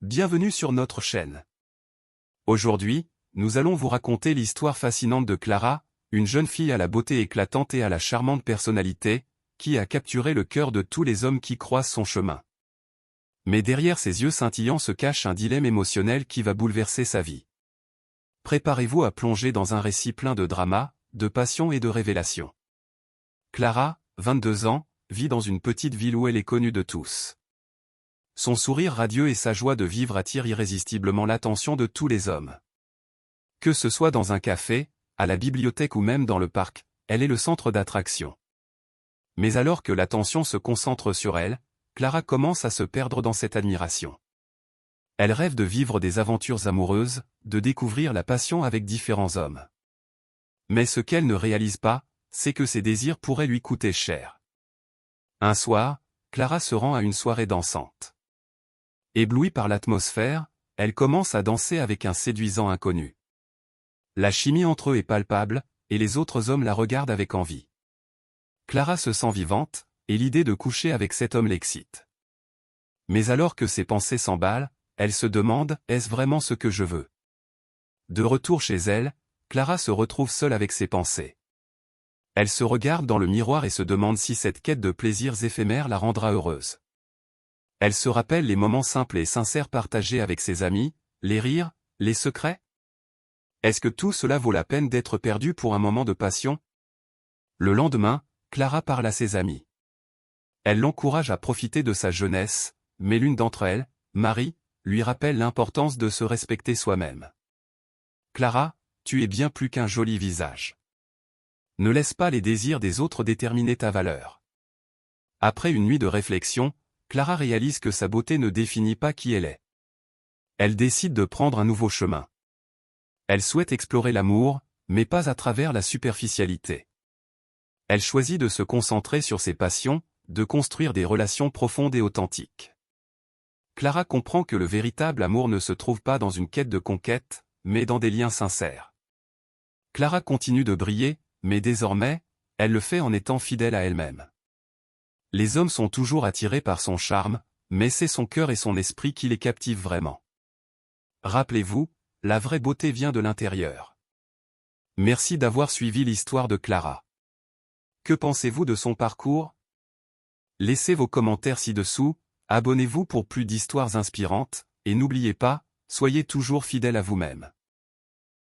Bienvenue sur notre chaîne. Aujourd'hui, nous allons vous raconter l'histoire fascinante de Clara, une jeune fille à la beauté éclatante et à la charmante personnalité, qui a capturé le cœur de tous les hommes qui croisent son chemin. Mais derrière ses yeux scintillants se cache un dilemme émotionnel qui va bouleverser sa vie. Préparez-vous à plonger dans un récit plein de drama, de passion et de révélations. Clara, 22 ans, vit dans une petite ville où elle est connue de tous. Son sourire radieux et sa joie de vivre attirent irrésistiblement l'attention de tous les hommes. Que ce soit dans un café, à la bibliothèque ou même dans le parc, elle est le centre d'attraction. Mais alors que l'attention se concentre sur elle, Clara commence à se perdre dans cette admiration. Elle rêve de vivre des aventures amoureuses, de découvrir la passion avec différents hommes. Mais ce qu'elle ne réalise pas, c'est que ses désirs pourraient lui coûter cher. Un soir, Clara se rend à une soirée dansante. Éblouie par l'atmosphère, elle commence à danser avec un séduisant inconnu. La chimie entre eux est palpable, et les autres hommes la regardent avec envie. Clara se sent vivante, et l'idée de coucher avec cet homme l'excite. Mais alors que ses pensées s'emballent, elle se demande, est-ce vraiment ce que je veux? De retour chez elle, Clara se retrouve seule avec ses pensées. Elle se regarde dans le miroir et se demande si cette quête de plaisirs éphémères la rendra heureuse. Elle se rappelle les moments simples et sincères partagés avec ses amis, les rires, les secrets. Est-ce que tout cela vaut la peine d'être perdu pour un moment de passion? Le lendemain, Clara parle à ses amis. Elle l'encourage à profiter de sa jeunesse, mais l'une d'entre elles, Marie, lui rappelle l'importance de se respecter soi-même. Clara, tu es bien plus qu'un joli visage. Ne laisse pas les désirs des autres déterminer ta valeur. Après une nuit de réflexion, Clara réalise que sa beauté ne définit pas qui elle est. Elle décide de prendre un nouveau chemin. Elle souhaite explorer l'amour, mais pas à travers la superficialité. Elle choisit de se concentrer sur ses passions, de construire des relations profondes et authentiques. Clara comprend que le véritable amour ne se trouve pas dans une quête de conquête, mais dans des liens sincères. Clara continue de briller, mais désormais, elle le fait en étant fidèle à elle-même. Les hommes sont toujours attirés par son charme, mais c'est son cœur et son esprit qui les captivent vraiment. Rappelez-vous, la vraie beauté vient de l'intérieur. Merci d'avoir suivi l'histoire de Clara. Que pensez-vous de son parcours? Laissez vos commentaires ci-dessous, abonnez-vous pour plus d'histoires inspirantes, et n'oubliez pas, soyez toujours fidèle à vous-même.